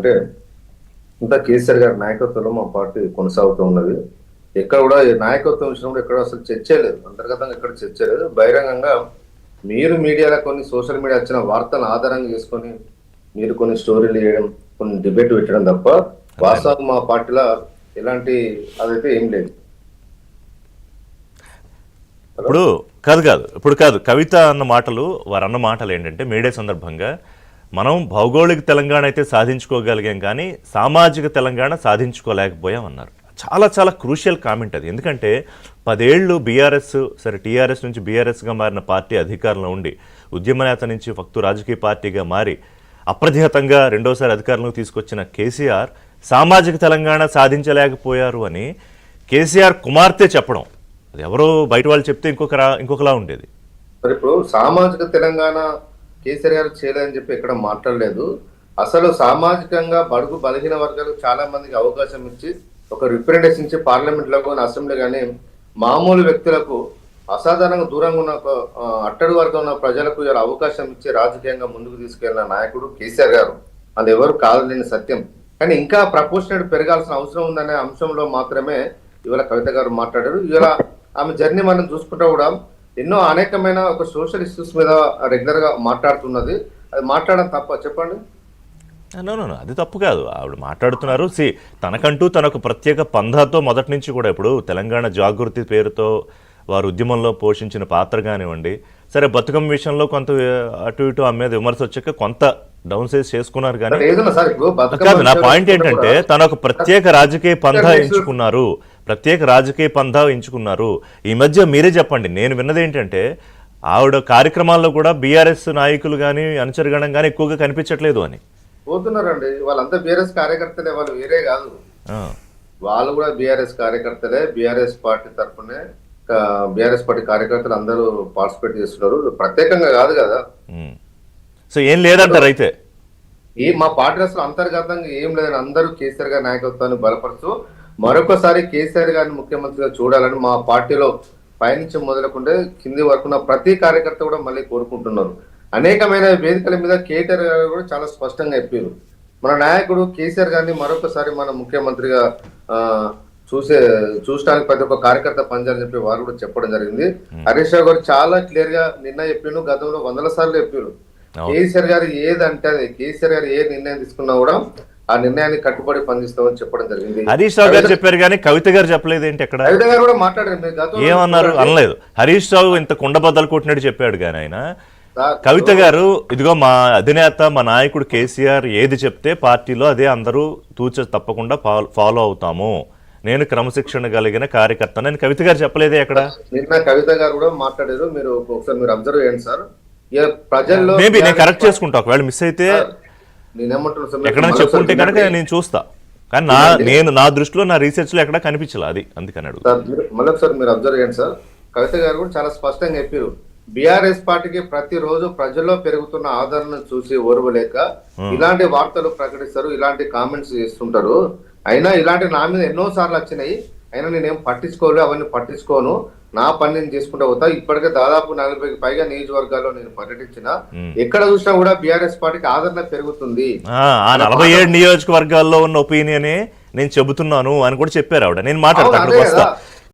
ఎందుకంటే ఇంత కేసీఆర్ గారి నాయకత్వంలో మా పార్టీ కొనసాగుతూ ఉన్నది. ఎక్కడ కూడా నాయకత్వం విషయంలో ఎక్కడ అసలు చర్చే లేదు, అంతర్గతంగా ఎక్కడ చర్చ లేదు. బహిరంగంగా మీరు మీడియాలో కొన్ని సోషల్ మీడియా వచ్చిన వార్తలను ఆధారంగా చేసుకొని మీరు కొన్ని స్టోరీలు వేయడం, కొన్ని డిబేట్ పెట్టడం తప్ప వాస్తవం మా పార్టీలో ఎలాంటి అదైతే ఏం లేదు. ఇప్పుడు కాదు కవిత అన్న మాటలు, వారు అన్న మాటలు ఏంటంటే మీడియా సందర్భంగా మనం భౌగోళిక తెలంగాణ అయితే సాధించుకోగలిగాం కానీ సామాజిక తెలంగాణ సాధించుకోలేకపోయాం అన్నారు. చాలా చాలా క్రూషియల్ కామెంట్ అది. ఎందుకంటే 10 ఏళ్ళు బీఆర్ఎస్, సరే టీఆర్ఎస్ నుంచి బీఆర్ఎస్గా మారిన పార్టీ అధికారంలో ఉండి ఉద్యమ నేత నుంచి ఫక్తు రాజకీయ పార్టీగా మారి అప్రతిహతంగా రెండోసారి అధికారంలోకి తీసుకొచ్చిన కేసీఆర్ సామాజిక తెలంగాణ సాధించలేకపోయారు అని కేసీఆర్ కుమార్తె చెప్పడం, అది ఎవరో బయట వాళ్ళు చెప్తే ఇంకొకలా ఉండేది. మరి ఇప్పుడు సామాజిక తెలంగాణ కేసీఆర్ గారు చేయలేదని చెప్పి ఎక్కడ మాట్లాడలేదు. అసలు సామాజికంగా బడుగు బలహీన వర్గాలకు చాలా మందికి అవకాశం ఇచ్చి ఒక రిప్రజెంటేషన్ ఇచ్చి పార్లమెంట్ లో కానీ అసెంబ్లీ కానీ మామూలు వ్యక్తులకు అసాధారణంగా దూరంగా ఉన్న అట్టడి వర్గం ఉన్న ప్రజలకు ఇలా అవకాశం ఇచ్చి రాజకీయంగా ముందుకు తీసుకెళ్లిన నాయకుడు కేసీఆర్ గారు. అది ఎవరు కాదలేని సత్యం. కానీ ఇంకా ప్రపోర్షనేట్ పెరగాల్సిన అవసరం ఉందనే అంశంలో మాత్రమే ఇవాళ కవిత గారు మాట్లాడారు. ఇవాళ ఆమె జర్నీ మనం చూసుకుంటా కూడా ఎన్నో అనేకమైన ఒక సోషల్ ఇష్యూస్ మీద రెగ్యులర్ గా మాట్లాడుతున్నది. అది మాట్లాడడం తప్ప చెప్పండి? అది తప్పు కాదు, ఆవిడ మాట్లాడుతున్నారు. తనకంటూ తనకు ప్రత్యేక పంధాతో మొదటి నుంచి కూడా ఇప్పుడు తెలంగాణ జాగృతి పేరుతో వారు ఉద్యమంలో పోషించిన పాత్ర కానివ్వండి, సరే బతుకమ్మ విషయంలో కొంత అటు ఇటు ఆమె మీద విమర్శ వచ్చాక కొంత డౌన్ సైజ్ చేసుకున్నారు. కానీ కాదు, నా పాయింట్ ఏంటంటే తన ఒక ప్రత్యేక రాజకీయ పంధా ఎంచుకున్నారు. ఈ మధ్య మీరే చెప్పండి, నేను విన్నది ఏంటంటే ఆవిడ కార్యక్రమాల్లో కూడా బీఆర్ఎస్ నాయకులు కానీ అనుచరగణం కానీ ఎక్కువగా కనిపించట్లేదు అని పోతున్నారండి. వాళ్ళంతా బీఆర్ఎస్ కార్యకర్తలే, వాళ్ళు వేరే కాదు. వాళ్ళు కూడా బీఆర్ఎస్ కార్యకర్తలే. బీఆర్ఎస్ పార్టీ తరఫునే బీఆర్ఎస్ పార్టీ కార్యకర్తలు అందరూ పార్టిసిపేట్ చేస్తున్నారు, ప్రత్యేకంగా కాదు కదా. సో ఏం లేదంటారు అయితే? మా పార్టీ అసలు అంతర్గతంగా ఏం లేదని అందరూ కేసీఆర్ గారి నాయకత్వాన్ని బలపరుస్తూ మరొకసారి కేసీఆర్ గారిని ముఖ్యమంత్రిగా చూడాలని మా పార్టీలో పైనుంచి మొదలుకుంటే కింది వరకు ప్రతి కార్యకర్త కూడా మళ్ళీ కోరుకుంటున్నారు. అనేకమైన వేదికల మీద కేటీఆర్ గారు కూడా చాలా స్పష్టంగా చెప్పారు, మన నాయకుడు కేసీఆర్ గారిని మరొకసారి మన ముఖ్యమంత్రిగా చూడడానికి ప్రతి ఒక్క కార్యకర్త పనిచేయాలని చెప్పి వారు కూడా చెప్పడం జరిగింది. హరీష్ రావు గారు చాలా క్లియర్ గా నిన్న చెప్పారు, గతంలో 100 సార్లు చెప్పారు. కేసీఆర్ గారు ఏదంటే అది, కేసీఆర్ గారు ఏ నిర్ణయం తీసుకున్నా కూడా ఆ నిర్ణయాన్ని కట్టుబడి పనిచేస్తామని చెప్పడం జరిగింది. హరీష్ రావు గారు చెప్పారు కానీ కవిత గారు చెప్పలేదు ఏంటి? ఎక్కడ కవిత గారు కూడా మాట్లాడారు, ఏమన్నారు? అనలేదు. హరీష్ రావు ఇంత కుండబద్దలు కొట్టినట్టు చెప్పాడు కానీ ఆయన కవిత గారు ఇదిగో మా అధినేత మా నాయకుడు కేసీఆర్ ఏది చెప్తే పార్టీలో అదే అందరూ తప్పకుండా ఫాలో అవుతాము, నేను క్రమశిక్షణ కలిగిన కార్యకర్త అని కవిత గారు చెప్పలేదే ఎక్కడ? నిన్న కవిత గారు కూడా మాట్లాడారు, మీరు ఒకసారి మీరు అబ్జర్వ్ చేయండి సార్. ప్రజల్లో మేబీ నేను కరెక్ట్ చేసుకుంటా, ఒకవేళ మిస్ అయితే ఎక్కడైనా చెప్పుకుంటే కనుక నేను చూస్తా. కానీ నా దృష్టిలో నా రీసెర్చ్ లో ఎక్కడ కనిపించలే, అది అందుకని అడుగు. మళ్ళీ ఒకసారి మీరు అబ్జర్వ్ చేయండి సార్. కవిత గారు కూడా చాలా స్పష్టంగా చెప్పారు, బీఆర్ఎస్ పార్టీకి ప్రతిరోజు ప్రజల్లో పెరుగుతున్న ఆదరణ చూసి ఓర్వలేక ఇలాంటి వార్తలు ప్రకటిస్తారు, ఇలాంటి కామెంట్స్ చేస్తుంటారు. అయినా ఇలాంటి నా మీద ఎన్నో సార్లు వచ్చినాయి, అయినా నేనేం పట్టించుకోలేదు, అవన్నీ పట్టించుకోను, నా పని నేను చేసుకుంటూ పోతా. ఇప్పటికే దాదాపు 40కి పైగా నియోజకవర్గాల్లో నేను పర్యటించిన, ఎక్కడ చూసినా కూడా బీఆర్ఎస్ పార్టీకి ఆదరణ పెరుగుతుంది. 47 నియోజకవర్గాల్లో ఉన్న ఒపీనియనే నేను చెబుతున్నాను అని కూడా చెప్పారు ఆవిడ. నేను మాట్లాడతా, అక్కడికి వస్తా.